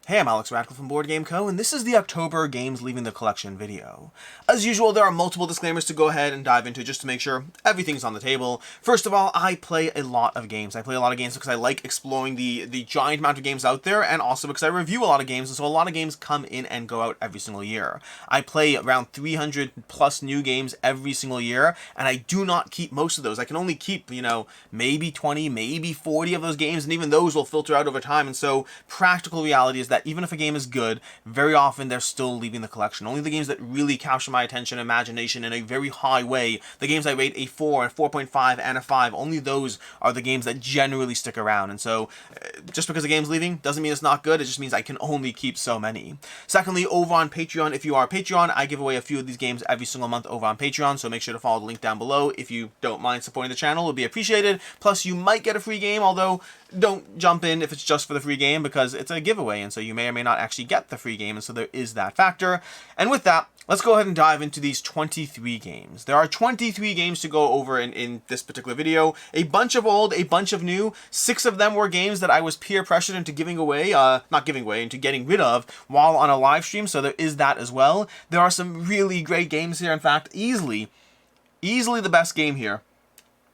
Hey, I'm Alex Radical from Board Game Co., and this is the October Games Leaving the Collection video. As usual, there are multiple disclaimers to go ahead and dive into just to make sure everything's on the table. First of all, I play a lot of games. I play a lot of games because I like exploring the giant amount of games out there, and also because I review a lot of games, and so a lot of games come in and go out every single year. I play around 300 plus new games every single year, and I do not keep most of those. I can only keep, maybe 20, maybe 40 of those games, and even those will filter out over time, and so practical reality is that even if a game is good, very often they're still leaving the collection. Only the games that really capture my attention and imagination in a very high way, the games I rate a 4, a 4.5, and a 5, only those are the games that generally stick around. And so, just because a game's leaving doesn't mean it's not good, it just means I can only keep so many. Secondly, over on Patreon, if you are a Patreon, I give away a few of these games every single month over on Patreon, so make sure to follow the link down below. If you don't mind supporting the channel, it would be appreciated. Plus, you might get a free game, although don't jump in if it's just for the free game, because it's a giveaway, and so you may or may not actually get the free game, and so there is that factor. And with that, let's go ahead and dive into these 23 games. There are 23 games to go over in this particular video. A bunch of old, a bunch of new. 6 of them were games that I was peer pressured into giving away, into getting rid of while on a live stream, so there is that as well. There are some really great games here. In fact, easily the best game here.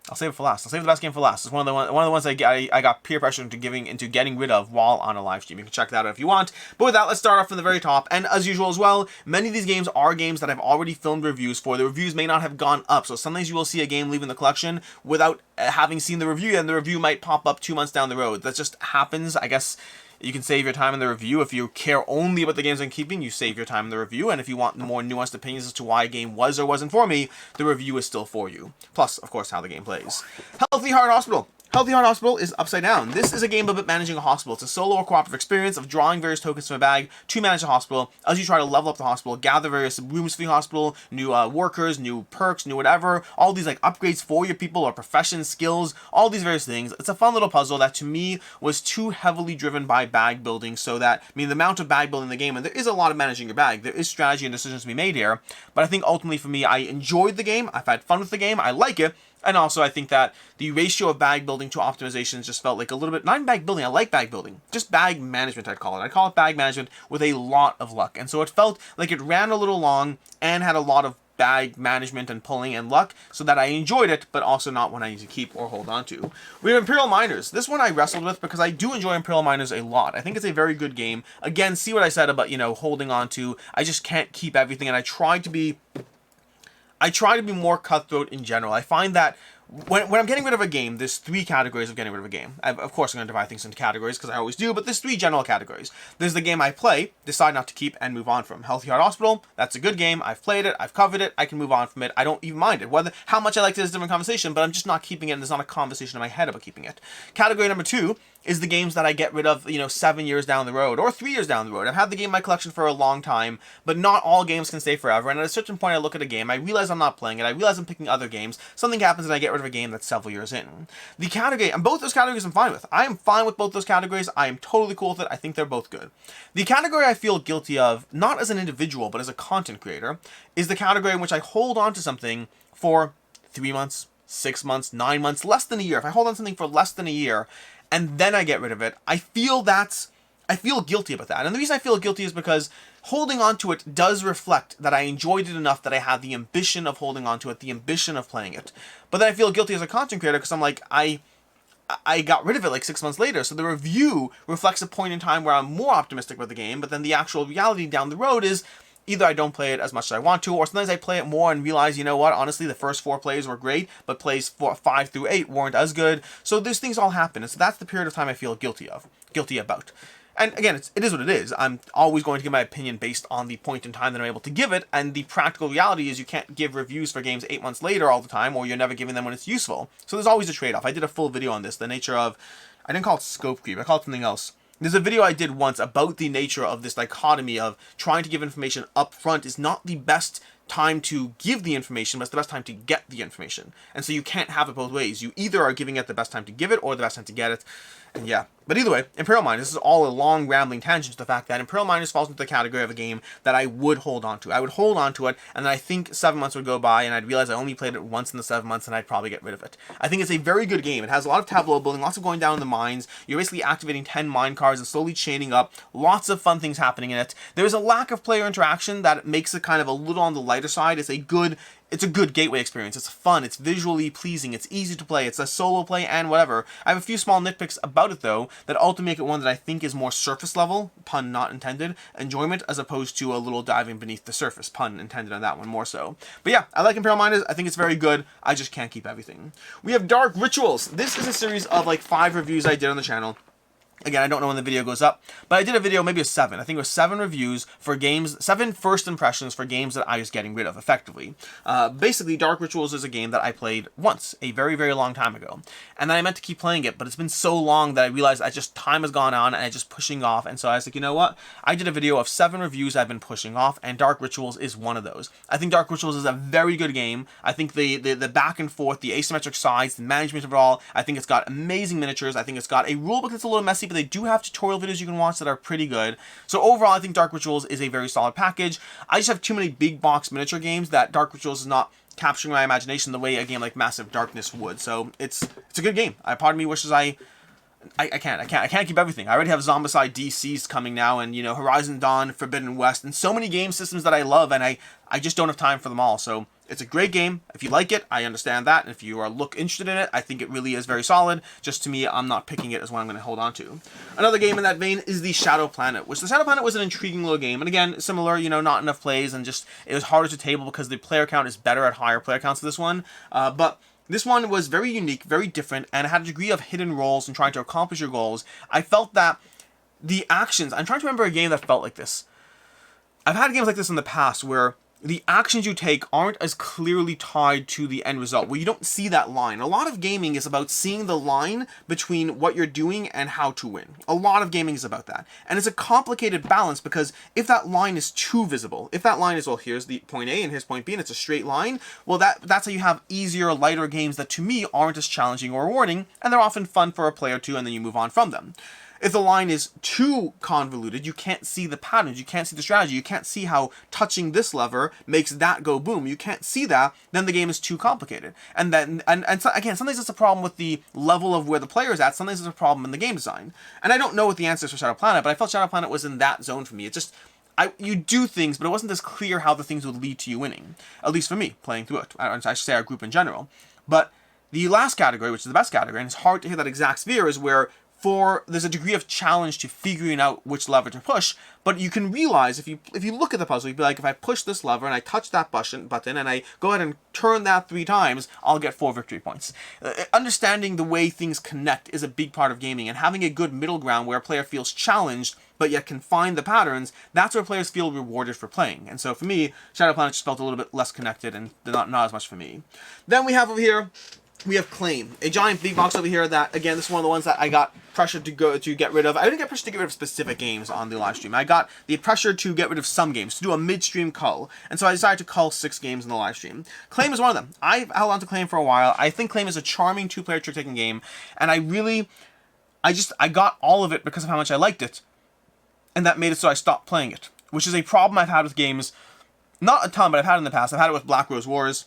I'll save it for last. I'll save the best game for last. It's one of the ones I got peer pressure into getting rid of while on a live stream. You can check that out if you want. But with that, let's start off from the very top. And as usual as well, many of these games are games that I've already filmed reviews for. The reviews may not have gone up, so sometimes you will see a game leaving the collection without having seen the review, and the review might pop up 2 months down the road. That just happens, I guess. You can save your time in the review. If you care only about the games I'm keeping, you save your time in the review. And if you want more nuanced opinions as to why a game was or wasn't for me, the review is still for you. Plus, of course, how the game plays. Healthy Heart Hospital. Healthy Heart Hospital is Upside Down. This is a game about managing a hospital. It's a solo or cooperative experience of drawing various tokens from a bag to manage a hospital as you try to level up the hospital, gather various rooms for the hospital, new workers, new perks, new whatever, all these like upgrades for your people or professions, skills, all these various things. It's a fun little puzzle that to me was too heavily driven by bag building, so that, the amount of bag building in the game, and there is a lot of managing your bag, there is strategy and decisions to be made here, but I think ultimately for me, I enjoyed the game, I've had fun with the game, I like it. And also, I think that the ratio of bag building to optimizations just felt like a little bit, not even bag building, I like bag building, just bag management, I'd call it. I'd call it bag management with a lot of luck. And so it felt like it ran a little long and had a lot of bag management and pulling and luck, so that I enjoyed it, but also not one I need to keep or hold on to. We have Imperial Miners. This one I wrestled with because I do enjoy Imperial Miners a lot. I think it's a very good game. Again, see what I said about, holding on to, I just can't keep everything, and I try to be more cutthroat in general. I find that when I'm getting rid of a game, there's 3 categories of getting rid of a game. Of course, I'm going to divide things into categories because I always do, but there's 3 general categories. There's the game I play, decide not to keep, and move on from. Healthy Heart Hospital, that's a good game. I've played it, I've covered it, I can move on from it. I don't even mind it. How much I liked it is a different conversation, but I'm just not keeping it, and there's not a conversation in my head about keeping it. Category number 2 is the games that I get rid of, 7 years down the road, or 3 years down the road. I've had the game in my collection for a long time, but not all games can stay forever, and at a certain point I look at a game, I realize I'm not playing it, I realize I'm picking other games, something happens and I get rid of a game that's several years in. The category, and both those categories I'm fine with. I am fine with both those categories, I am totally cool with it, I think they're both good. The category I feel guilty of, not as an individual, but as a content creator, is the category in which I hold on to something for 3 months, 6 months, 9 months, less than a year. If I hold on to something for less than a year, and then I get rid of it, I feel guilty about that. And the reason I feel guilty is because holding on to it does reflect that I enjoyed it enough that I had the ambition of holding on to it, the ambition of playing it. But then I feel guilty as a content creator because I'm like, I got rid of it like 6 months later, so the review reflects a point in time where I'm more optimistic about the game, but then the actual reality down the road is either I don't play it as much as I want to, or sometimes I play it more and realize, honestly, the first 4 plays were great, but plays 5 through 8 weren't as good. So these things all happen, and so that's the period of time I feel guilty about. And again, it is what it is. I'm always going to give my opinion based on the point in time that I'm able to give it, and the practical reality is you can't give reviews for games 8 months later all the time, or you're never giving them when it's useful. So there's always a trade-off. I did a full video on this, the nature of, I didn't call it scope creep, I called it something else. There's a video I did once about the nature of this dichotomy of trying to give information up front is not the best time to give the information, but it's the best time to get the information. And so you can't have it both ways. You either are giving it the best time to give it or the best time to get it. Yeah. But either way, Imperial Miners, this is all a long rambling tangent to the fact that Imperial Miners falls into the category of a game that I would hold on to. I would hold on to it, and then I think 7 months would go by, and I'd realize I only played it once in the 7 months, and I'd probably get rid of it. I think it's a very good game. It has a lot of tableau building, lots of going down in the mines. You're basically activating 10 mine cards and slowly chaining up. Lots of fun things happening in it. There's a lack of player interaction that makes it kind of a little on the lighter side. It's a good gateway experience. It's fun, it's visually pleasing, it's easy to play, it's a solo play and whatever. I have a few small nitpicks about it though that ultimately make it one that I think is more surface level, pun not intended, enjoyment as opposed to a little diving beneath the surface, pun intended on that one more so. But yeah, I like Imperial Miners, I think it's very good, I just can't keep everything. We have Dark Rituals. This is a series of like 5 reviews I did on the channel. Again, I don't know when the video goes up, but I did a video, maybe a 7. I think it was 7 reviews for games, 7 first impressions for games that I was getting rid of, effectively. Basically, Dark Rituals is a game that I played once, a very, very long time ago. And then I meant to keep playing it, but it's been so long that I realized time has gone on and I'm just pushing off. And so I was like, you know what? I did a video of 7 reviews I've been pushing off, and Dark Rituals is one of those. I think Dark Rituals is a very good game. I think the back and forth, the asymmetric sides, the management of it all, I think it's got amazing miniatures. I think it's got a rulebook that's a little messy, but they do have tutorial videos you can watch that are pretty good. So overall, I think Dark Rituals is a very solid package. I just have too many big box miniature games that Dark Rituals is not capturing my imagination the way a game like Massive Darkness would. So it's a good game. Part of me wishes I can't keep everything. I already have Zombicide DCs coming now, and Horizon Dawn, Forbidden West, and so many game systems that I love, and I just don't have time for them all. So it's a great game. If you like it, I understand that. And if you are interested in it, I think it really is very solid. Just to me, I'm not picking it as one I'm going to hold on to. Another game in that vein is the Shadow Planet, which the Shadow Planet was an intriguing little game. And again, similar, not enough plays, and just it was harder to table because the player count is better at higher player counts of this one. But this one was very unique, very different, and it had a degree of hidden roles and trying to accomplish your goals. I felt that the actions, I'm trying to remember a game that felt like this. I've had games like this in the past where the actions you take aren't as clearly tied to the end result, where you don't see that line. A lot of gaming is about seeing the line between what you're doing and how to win. A lot of gaming is about that. And it's a complicated balance because if that line is too visible, if that line is, well, here's the point A and here's point B and it's a straight line, well, that's how you have easier, lighter games that to me aren't as challenging or rewarding, and they're often fun for a player or two, and then you move on from them. If the line is too convoluted, you can't see the patterns, you can't see the strategy, you can't see how touching this lever makes that go boom. You can't see that, then the game is too complicated. And then, and so, again, sometimes it's a problem with the level of where the player is at, sometimes it's a problem in the game design. And I don't know what the answer is for Shadow Planet, but I felt Shadow Planet was in that zone for me. It just, you do things, but it wasn't as clear how the things would lead to you winning. At least for me, playing through it. I should say our group in general. But the last category, which is the best category, and it's hard to hit that exact sphere, is where there's a degree of challenge to figuring out which lever to push, but you can realize if you look at the puzzle, you'd be like, if I push this lever and I touch that button and I go ahead and turn that 3 times, I'll get 4 victory points. Understanding the way things connect is a big part of gaming, and having a good middle ground where a player feels challenged but yet can find the patterns, that's where players feel rewarded for playing. And so for me, Shadow Planet just felt a little bit less connected and not as much for me. Then we have over here, we have Claim, a giant big box over here that, again, this is one of the ones that I got pressured to get rid of. I didn't get pressured to get rid of specific games on the live stream. I got the pressure to get rid of some games, to do a midstream cull. And so I decided to cull 6 games in the live stream. Claim is one of them. I've held on to Claim for a while. I think Claim is a charming 2-player trick-taking game. And I got all of it because of how much I liked it. And that made it so I stopped playing it. Which is a problem I've had with games. Not a ton, but I've had in the past. I've had it with Black Rose Wars.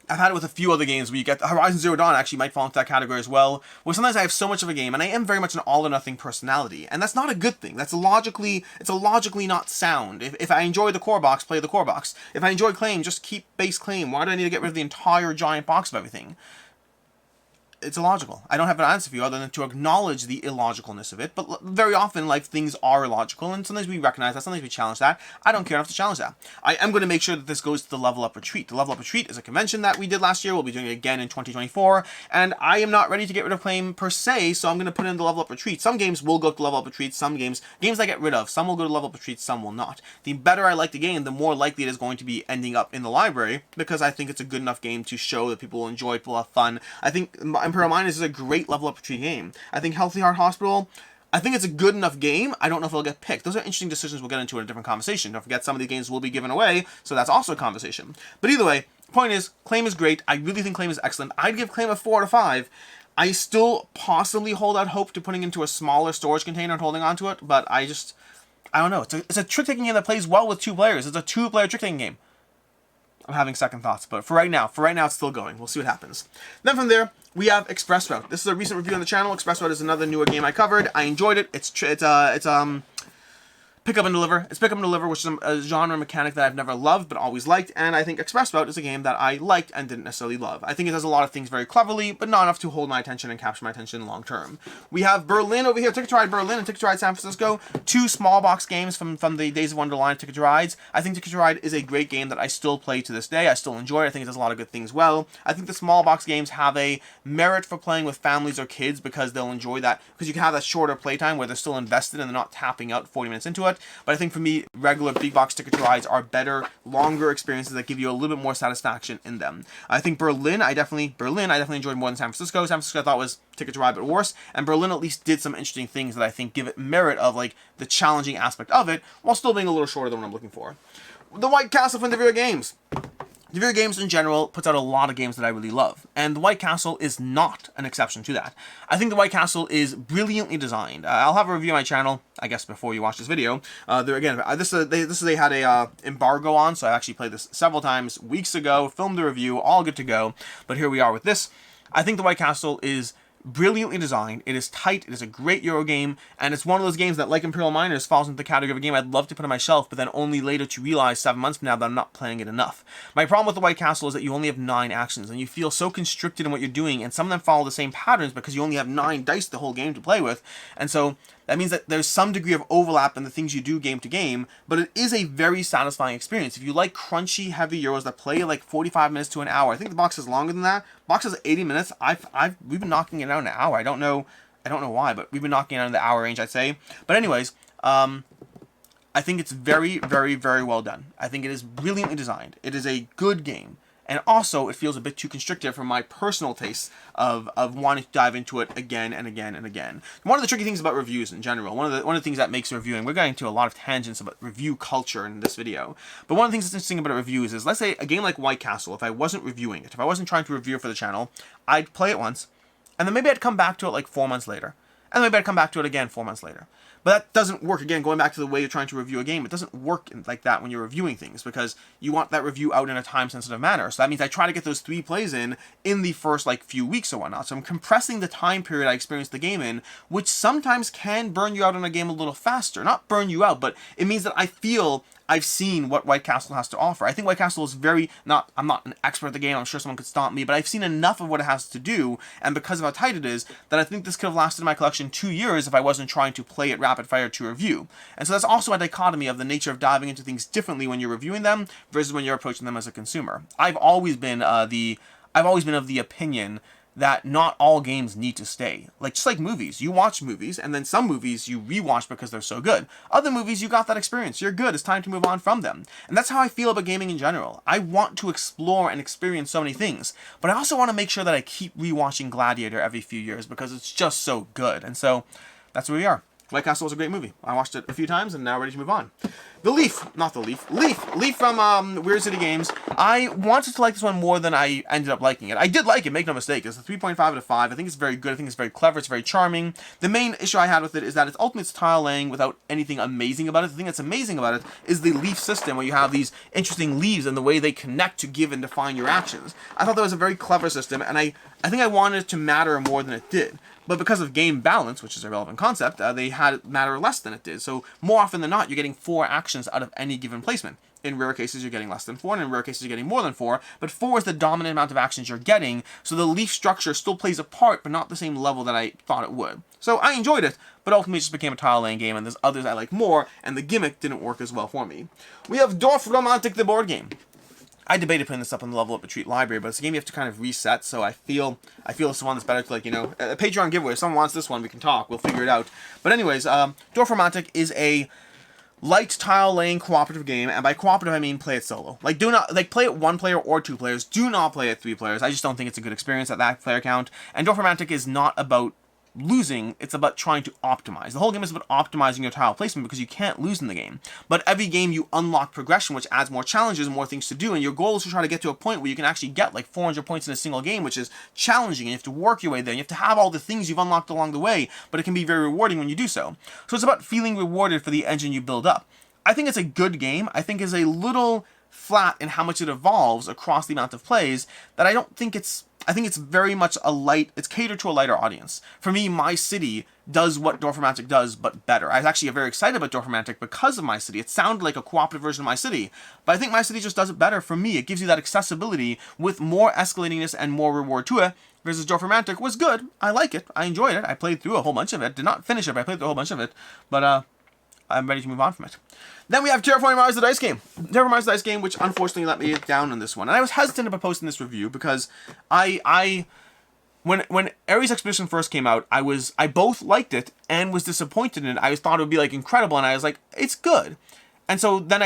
I've had it with a few other games where you get Horizon Zero Dawn actually might fall into that category as well, where sometimes I have so much of a game, and I am very much an all-or-nothing personality, and that's not a good thing. It's logically not sound. If I enjoy the core box, play the core box. If I enjoy Claim, just keep base Claim. Why do I need to get rid of the entire giant box of everything? It's illogical. I don't have an answer for you other than to acknowledge the illogicalness of it, but very often, like, things are illogical, and sometimes we recognize that, sometimes we challenge that. I don't care enough to challenge that. I am going to make sure that this goes to the Level Up Retreat. The Level Up Retreat is a convention that we did last year. We'll be doing it again in 2024, and I am not ready to get rid of Claim per se, so I'm going to put in the Level Up Retreat. Some games will go to Level Up Retreat, some games I get rid of, some will go to Level Up Retreat, some will not. The better I like the game, the more likely it is going to be ending up in the library, because I think it's a good enough game to show that people will enjoy, people have fun. I think Imperial Miners is a great Level Up Retreat game. I think Healthy Heart Hospital, I think it's a good enough game. I don't know if it'll get picked. Those are interesting decisions we'll get into in a different conversation. Don't forget, some of these games will be given away, so that's also a conversation. But either way, the point is, Claim is great. I really think Claim is excellent. I'd give Claim a 4 out of 5. I still possibly hold out hope to putting into a smaller storage container and holding onto it, but I don't know. It's a trick-taking game that plays well with 2 players. It's a 2-player trick-taking game. I'm having second thoughts, but for right now it's still going. We'll see what happens. Then from there, we have Express Route. This is a recent review on the channel. Express Route is another newer game I covered. I enjoyed it. It's pick up and deliver. It's pick up and deliver, which is a genre mechanic that I've never loved but always liked, and I think Express Route is a game that I liked and didn't necessarily love. I think it does a lot of things very cleverly, but not enough to hold my attention and capture my attention long term. We have Berlin over here, Ticket to Ride Berlin and Ticket to Ride San Francisco, 2 small box games from the Days of Wonderland Ticket to Rides. I think Ticket to Ride is a great game that I still play to this day. I still enjoy it. I think it does a lot of good things well. I think the small box games have a merit for playing with families or kids because they'll enjoy that, because you can have that shorter playtime where they're still invested and they're not tapping out 40 minutes into it. But I think for me, regular big box Ticket to Rides are better, longer experiences that give you a little bit more satisfaction in them. I think Berlin I definitely enjoyed more than San Francisco. San Francisco I thought was Ticket to Ride but worse, and Berlin at least did some interesting things that I think give it merit of like the challenging aspect of it, while still being a little shorter than what I'm looking for. The White Castle from Navegador Games. Navegador Games in general puts out a lot of games that I really love, and the White Castle is not an exception to that. I think the White Castle is brilliantly designed. I'll have a review on my channel, I guess, before you watch this video. They had a embargo on, so I actually played this several times weeks ago, filmed the review, all good to go, but here we are with this. I think the White Castle is brilliantly designed. It is tight. It is a great Euro game, and it's one of those games that, like Imperial Miners, falls into the category of a game I'd love to put on my shelf, but then only later to realize 7 months from now that I'm not playing it enough. My problem with the White Castle is that you only have 9 actions, and you feel so constricted in what you're doing, and some of them follow the same patterns because you only have 9 dice the whole game to play with, and so that means that there's some degree of overlap in the things you do game to game, but it is a very satisfying experience. If you like crunchy, heavy Euros that play like 45 minutes to an hour, I think the box is longer than that. Box is 80 minutes. We've been knocking it out in an hour. I don't know why, but we've been knocking it out in the hour range, I'd say. But anyways, I think it's very, very, very well done. I think it is brilliantly designed. It is a good game. And also, it feels a bit too constrictive for my personal tastes of wanting to dive into it again and again and again. One of the tricky things about reviews in general, one of the things that makes reviewing, we're getting into a lot of tangents about review culture in this video, but one of the things that's interesting about reviews is, let's say a game like White Castle, if I wasn't reviewing it, if I wasn't trying to review it for the channel, I'd play it once, and then maybe I'd come back to it like 4 months later, and then maybe I'd come back to it again 4 months later. But that doesn't work. Again, going back to the way you're trying to review a game, it doesn't work like that when you're reviewing things, because you want that review out in a time-sensitive manner. So that means I try to get those 3 plays in the first like few weeks or whatnot. So I'm compressing the time period I experienced the game in, which sometimes can burn you out on a game a little faster. Not burn you out, but it means that I feel I've seen what White Castle has to offer. I think White Castle is I'm not an expert at the game, I'm sure someone could stomp me, but I've seen enough of what it has to do, and because of how tight it is, that I think this could have lasted my collection 2 years if I wasn't trying to play it rapid fire to review. And so that's also a dichotomy of the nature of diving into things differently when you're reviewing them versus when you're approaching them as a consumer. I've always been of the opinion that not all games need to stay. Like, just like movies. You watch movies, and then some movies you rewatch because they're so good. Other movies, you got that experience. You're good. It's time to move on from them. And that's how I feel about gaming in general. I want to explore and experience so many things, but I also want to make sure that I keep rewatching Gladiator every few years because it's just so good. And so, that's where we are. White Castle was a great movie. I watched it a few times and now ready to move on. Leaf from Weird City Games. I wanted to like this one more than I ended up liking it. I did like it, make no mistake. It's a 3.5 out of 5. I think it's very good. I think it's very clever. It's very charming. The main issue I had with it is that it's ultimately tile laying without anything amazing about it. The thing that's amazing about it is the leaf system, where you have these interesting leaves and the way they connect to give and define your actions. I thought that was a very clever system, and I think I wanted it to matter more than it did. But because of game balance, which is a relevant concept, they had it matter less than it did. So more often than not, you're getting 4 actions out of any given placement. In rare cases, you're getting less than 4, and in rare cases, you're getting more than 4. But 4 is the dominant amount of actions you're getting, so the leaf structure still plays a part, but not the same level that I thought it would. So I enjoyed it, but ultimately it just became a tile-laying game, and there's others I like more, and the gimmick didn't work as well for me. We have Dorfromantik, the board game. I debated putting this up on the Level Up Retreat library, but it's a game you have to kind of reset, so I feel this one is better to, like, you know, a Patreon giveaway. If someone wants this one, we can talk. We'll figure it out. But anyways, Dorfromantik is a light tile-laying cooperative game, and by cooperative I mean play it solo. Like, play it 1 player or 2 players. Do not play it 3 players. I just don't think it's a good experience at that player count. And Dorfromantik is not about losing, it's about trying to optimize. The whole game is about optimizing your tile placement because you can't lose in the game. But every game you unlock progression, which adds more challenges and more things to do, and your goal is to try to get to a point where you can actually get like 400 points in a single game, which is challenging, and you have to work your way there, and you have to have all the things you've unlocked along the way, but it can be very rewarding when you do so. So it's about feeling rewarded for the engine you build up. I think it's a good game. I think it's a little flat in how much it evolves across the amount of plays, that I don't think it's, I think it's very much it's catered to a lighter audience. For me, My City does what Dorfromantik does, but better. I was actually very excited about Dorfromantik because of My City. It sounded like a cooperative version of My City, but I think My City just does it better for me. It gives you that accessibility with more escalatingness and more reward to it, versus Dorfromantik was good. I like it. I enjoyed it. I played through a whole bunch of it. Did not finish it, but I played through a whole bunch of it. But, I'm ready to move on from it. Then we have Terraforming Mars, the dice game. Terraforming Mars, the dice game, which unfortunately let me down on this one. And I was hesitant about posting this review because when Ares Expedition first came out, I both liked it and was disappointed in it. I thought it would be like incredible, and I was like, it's good. And so then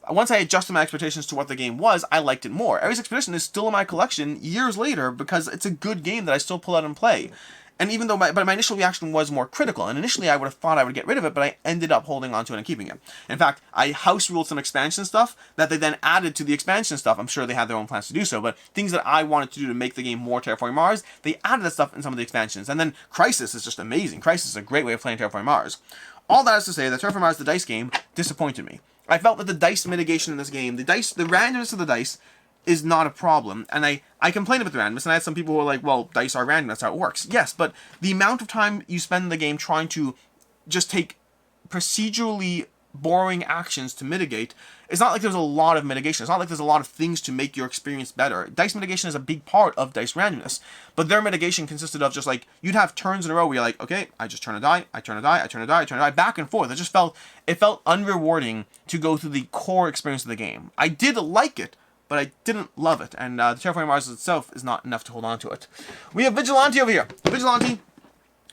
once I adjusted my expectations to what the game was, I liked it more. Ares Expedition is still in my collection years later because it's a good game that I still pull out and play. And even though my initial reaction was more critical, and initially I would have thought I would get rid of it, but I ended up holding on to it and keeping it. In fact, I house ruled some expansion stuff that they then added to the expansion stuff. I'm sure they had their own plans to do so, but things that I wanted to do to make the game more Terraforming Mars, they added that stuff in some of the expansions. And then Crisis is just amazing. Crisis is a great way of playing Terraforming Mars. All that is to say that Terraforming Mars, the dice game, disappointed me. I felt that the dice mitigation in this game, the randomness of the dice, is not a problem. And I complained about the randomness, and I had some people who were like, well, dice are random, that's how it works. Yes, but the amount of time you spend in the game trying to just take procedurally boring actions to mitigate, it's not like there's a lot of mitigation. It's not like there's a lot of things to make your experience better. Dice mitigation is a big part of dice randomness, but their mitigation consisted of just like, you'd have turns in a row where you're like, okay, I just turn a die, I turn a die, I turn a die, I turn a die, back and forth. It felt unrewarding to go through the core experience of the game. I did like it, but I didn't love it, and the Terraforming Mars itself is not enough to hold on to it. We have Vigilante over here. Vigilante,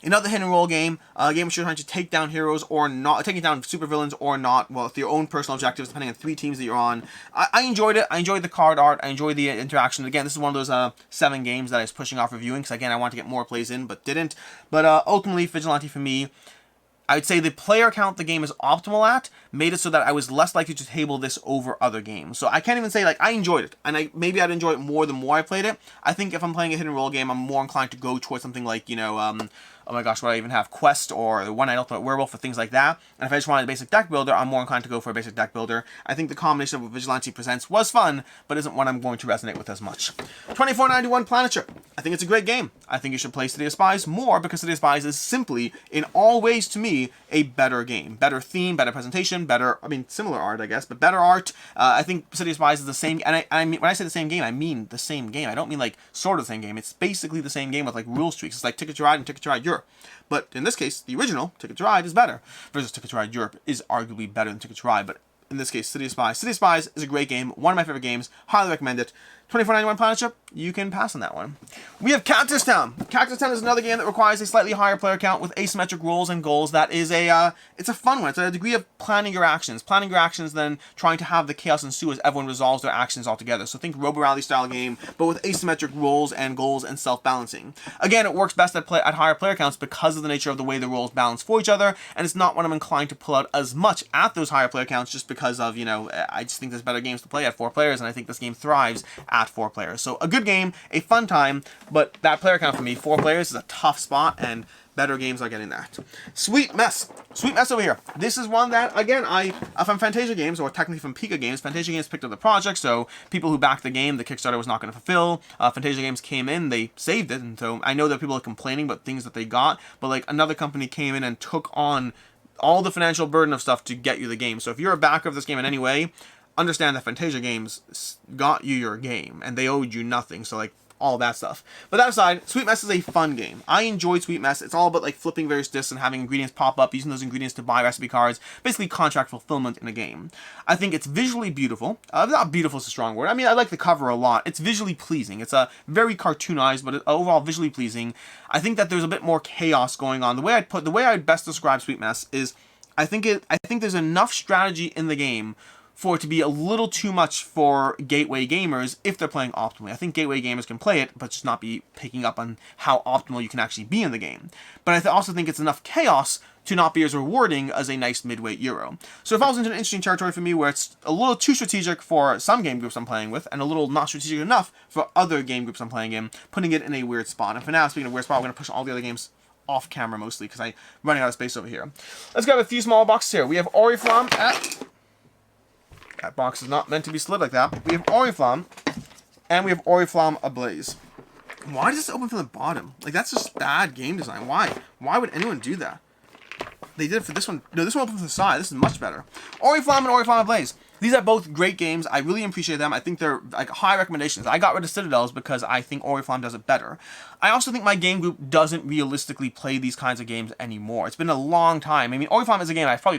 another hit and roll game, a game which you're trying to take down heroes or not, taking down supervillains or not, well, with your own personal objectives, depending on 3 teams that you're on. I enjoyed it. I enjoyed the card art. I enjoyed the interaction. Again, this is one of those 7 games that I was pushing off reviewing, because again, I wanted to get more plays in, but didn't. But ultimately, Vigilante for me, I would say the player count the game is optimal at made it so that I was less likely to table this over other games. So I can't even say, like, I enjoyed it, and maybe I'd enjoy it more the more I played it. I think if I'm playing a hit and roll game, I'm more inclined to go towards something like, you know, oh my gosh, what do I even have? Quest or the One Night Ultimate Werewolf or things like that. And if I just wanted a basic deck builder, I'm more inclined to go for a basic deck builder. I think the combination of what Vigilante presents was fun, but isn't what I'm going to resonate with as much. $24.91 Planetship. I think it's a great game. I think you should play City of Spies more, because City of Spies is simply, in all ways to me, a better game. Better theme, better presentation, better, I mean, similar art, I guess, but better art. I think City of Spies is the same, and I mean, when I say the same game, I mean the same game. I don't mean like sort of the same game. It's basically the same game with like rule streaks. It's like Ticket to Ride and Ticket to Ride Europe. But in this case, the original, Ticket to Ride, is better, versus Ticket to Ride Europe is arguably better than Ticket to Ride, but in this case, City of Spies. City of Spies is a great game, one of my favorite games, highly recommend it. $24.91 Planetship, you can pass on that one. We have Cactus Town. Cactus Town is another game that requires a slightly higher player count with asymmetric rules and goals. That is it's a fun one. It's a degree of planning your actions. Planning your actions, then trying to have the chaos ensue as everyone resolves their actions all together. So think Robo Rally style game, but with asymmetric rules and goals and self-balancing. Again, it works best at higher player counts because of the nature of the way the rules balance for each other, and it's not what I'm inclined to pull out as much at those higher player counts, just because of, you know, I just think there's better games to play at 4 players, and I think this game thrives at 4 players. So a good game, a fun time, but that player count for me, 4 players, is a tough spot, and better games are getting that. Sweet Mess. Sweet Mess over here. This is one that, again, from Fantasia Games, or technically from Pika Games, Fantasia Games picked up the project, so people who backed the game, the Kickstarter was not going to fulfill. Fantasia Games came in, they saved it, and so I know that people are complaining about things that they got, but like another company came in and took on all the financial burden of stuff to get you the game. So if you're a backer of this game in any way, understand that Fantasia Games got you your game, and they owed you nothing, so like, all that stuff. But that aside, Sweet Mess is a fun game. I enjoyed Sweet Mess. It's all about like flipping various discs and having ingredients pop up, using those ingredients to buy recipe cards, basically contract fulfillment in a game. I think it's visually beautiful. Not beautiful is a strong word. I mean, I like the cover a lot. It's visually pleasing. It's a very cartoonized, but overall visually pleasing. I think that there's a bit more chaos going on. The way I'd best describe Sweet Mess is I think there's enough strategy in the game for it to be a little too much for gateway gamers if they're playing optimally. I think gateway gamers can play it, but just not be picking up on how optimal you can actually be in the game. But I also think it's enough chaos to not be as rewarding as a nice midweight Euro. So it falls into an interesting territory for me where it's a little too strategic for some game groups I'm playing with, and a little not strategic enough for other game groups I'm playing in, putting it in a weird spot. And for now, speaking of weird spot, we're going to push all the other games off camera mostly, because I'm running out of space over here. Let's grab a few small boxes here. We have Oriflamme that box is not meant to be slid like that. We have Oriflamme, and we have Oriflamme Ablaze. Why does this open from the bottom? Like, that's just bad game design. Why? Why would anyone do that? They did it for this one. No, this one opened from the side. This is much better. Oriflamme and Oriflamme Ablaze. These are both great games. I really appreciate them. I think they're like high recommendations. I got rid of Citadels because I think Oriflamme does it better. I also think my game group doesn't realistically play these kinds of games anymore. It's been a long time. I mean, Oriflamme is a game I probably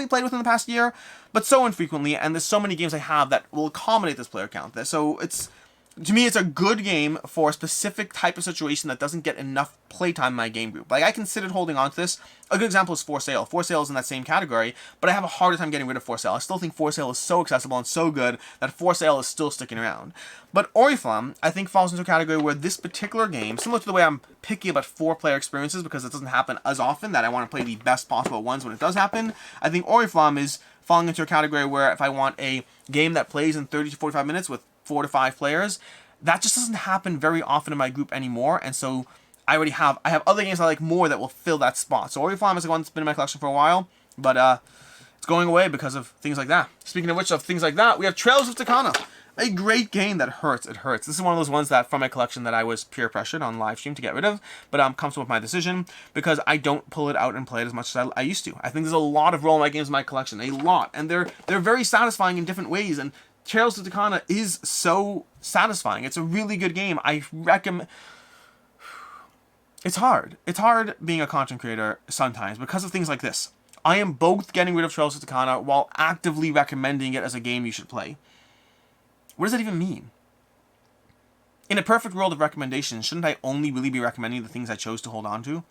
played within the past year, but so infrequently, and there's so many games I have that will accommodate this player count. So to me, it's a good game for a specific type of situation that doesn't get enough playtime in my game group. Like, I considered holding on to this. A good example is For Sale. For Sale is in that same category, but I have a harder time getting rid of For Sale. I still think For Sale is so accessible and so good that For Sale is still sticking around. But Oriflamme, I think, falls into a category where this particular game, similar to the way I'm picky about 4-player experiences because it doesn't happen as often, that I want to play the best possible ones when it does happen, I think Oriflamme is falling into a category where if I want a game that plays in 30 to 45 minutes with 4 to 5 players, that just doesn't happen very often in my group anymore, and so I have other games I like more that will fill that spot. So Oriflamme is the one that's been in my collection for a while, but it's going away because of things like that. Speaking of which, of things like that, we have Trails of Tucana. A great game that hurts. It hurts. This is one of those ones that from my collection that I was peer pressured on live stream to get rid of, but I'm comfortable with my decision because I don't pull it out and play it as much as I used to. I think there's a lot of roll-like games in my collection, a lot, and they're very satisfying in different ways, and Trails of Tucana is so satisfying. It's a really good game. I recommend. It's hard. It's hard being a content creator sometimes because of things like this. I am both getting rid of Trails of Tucana while actively recommending it as a game you should play. What does that even mean? In a perfect world of recommendations, shouldn't I only really be recommending the things I chose to hold on to?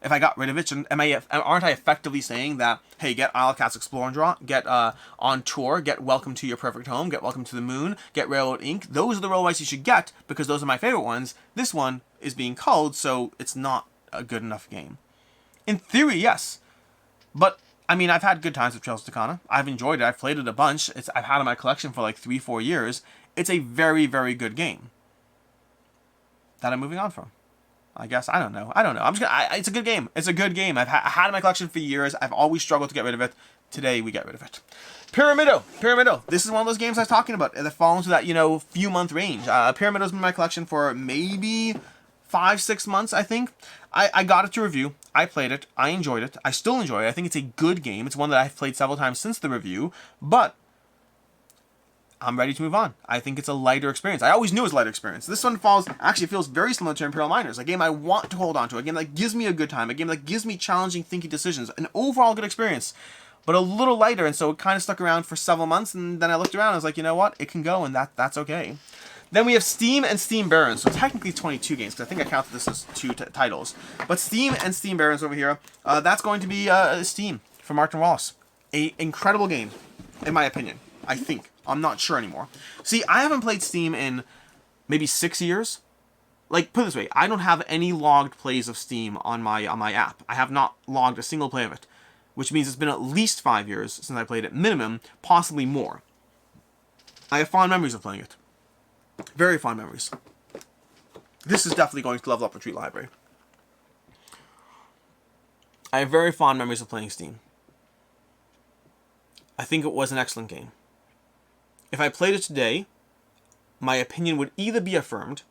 If I got rid of it, aren't I effectively saying that, hey, get Isle of Cats Explore and Draw, get On Tour, get Welcome to Your Perfect Home, get Welcome to the Moon, get Railroad Inc. Those are the roguelikes you should get because those are my favorite ones. This one is being culled, so it's not a good enough game. In theory, yes. But, I mean, I've had good times with Trails of Tucana. I've enjoyed it. I've played it a bunch. I've had it in my collection for like 3-4 years. It's a very, very good game that I'm moving on from. I guess. I don't know. I'm just gonna. It's a good game. It's a good game. I had it in my collection for years. I've always struggled to get rid of it. Today we get rid of it. Pyramido. This is one of those games I was talking about that fall into that few month range. Pyramido's been in my collection for maybe 5-6 months. I think. I got it to review. I played it. I enjoyed it. I still enjoy it. I think it's a good game. It's one that I've played several times since the review, but I'm ready to move on. I think it's a lighter experience. I always knew it was a lighter experience. This one feels very similar to Imperial Miners, a game I want to hold on to, a game that gives me a good time, a game that gives me challenging thinking decisions, an overall good experience, but a little lighter, and so it kind of stuck around for several months, and then I looked around and I was like, you know what? It can go, and that's okay. Then we have Steam and Steam Barons, so technically 22 games, because I think I counted this as 2 titles. But Steam and Steam Barons over here, that's going to be Steam from Martin Wallace. An incredible game, in my opinion, I think. I'm not sure anymore. See, I haven't played Steam in maybe 6 years. Like, put it this way, I don't have any logged plays of Steam on my app. I have not logged a single play of it, which means it's been at least 5 years since I played it, minimum, possibly more. I have fond memories of playing it. Very fond memories. This is definitely going to level up Retreat Library. I have very fond memories of playing Steam. I think it was an excellent game. If I played it today, my opinion would either be affirmed,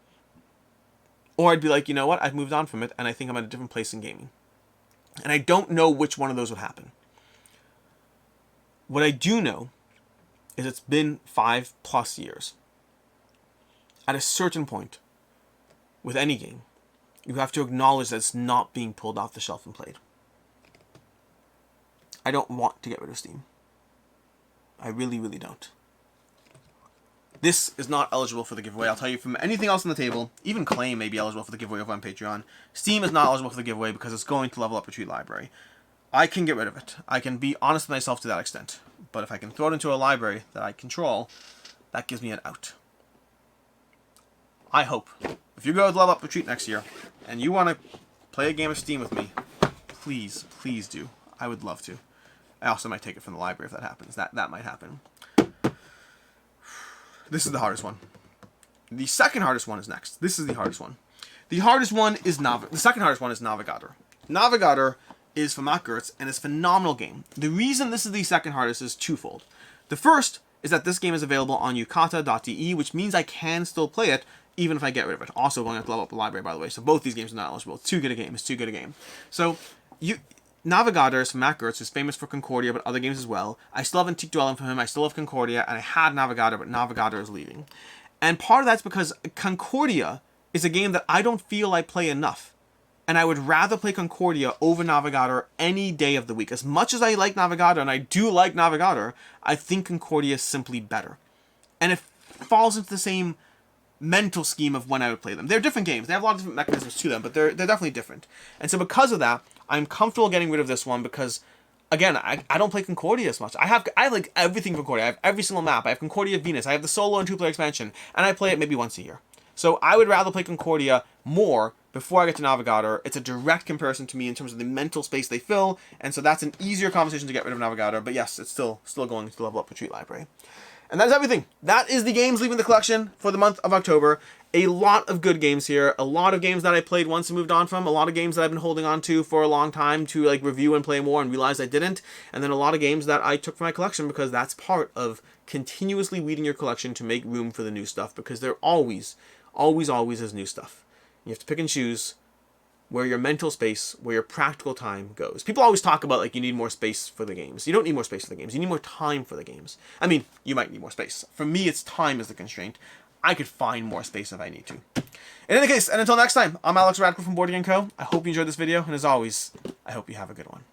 or I'd be like, you know what, I've moved on from it, and I think I'm at a different place in gaming. And I don't know which one of those would happen. What I do know is it's been 5+ years. At a certain point, with any game, you have to acknowledge that it's not being pulled off the shelf and played. I don't want to get rid of Steam. I really, really don't. This is not eligible for the giveaway. I'll tell you from anything else on the table, even Claim may be eligible for the giveaway over on Patreon. Steam is not eligible for the giveaway because it's going to level up Retreat Library. I can get rid of it. I can be honest with myself to that extent. But if I can throw it into a library that I control, that gives me an out. I hope. If you go to Level Up Retreat next year, and you want to play a game of Steam with me, please, please do. I would love to. I also might take it from the library if that happens. That might happen. This is the hardest one. The second hardest one is next. This is the hardest one. The hardest one is the second hardest one is Navegador. Navegador is from Matt Gertz, and it's a phenomenal game. The reason this is the second hardest is twofold. The first is that this game is available on yukata.de, which means I can still play it even if I get rid of it. Also going to level up the library, by the way. So both these games are not eligible. It's too good a game. It's too good a game. So Navegador is from Matt Gertz, who's famous for Concordia, but other games as well. I still have Antique Dwelling from him. I still have Concordia, and I had Navegador, but Navegador is leaving. And part of that's because Concordia is a game that I don't feel I play enough. And I would rather play Concordia over Navegador any day of the week. As much as I like Navegador, and I do like Navegador, I think Concordia is simply better. And it falls into the same mental scheme of when I would play them. They're different games. They have a lot of different mechanisms to them, but they're definitely different. And so because of that, I'm comfortable getting rid of this one because, again, I don't play Concordia as much. I have like everything Concordia. I have every single map. I have Concordia Venus. I have the solo and 2-player expansion, and I play it maybe once a year. So I would rather play Concordia more before I get to Navegador. It's a direct comparison to me in terms of the mental space they fill, and so that's an easier conversation to get rid of Navegador. But yes, it's still going to the Level Up Retreat library. And that is everything. That is the games leaving the collection for the month of October. A lot of good games here. A lot of games that I played once and moved on from. A lot of games that I've been holding on to for a long time to like review and play more and realize I didn't. And then a lot of games that I took from my collection because that's part of continuously weeding your collection to make room for the new stuff, because there always is new stuff. You have to pick and choose where your mental space, where your practical time goes. People always talk about like you need more space for the games. You don't need more space for the games. You need more time for the games. I mean, you might need more space. For me, it's time is the constraint. I could find more space if I need to. In any case, and until next time, I'm Alex Radcliffe from Board Game Co. I hope you enjoyed this video, and as always, I hope you have a good one.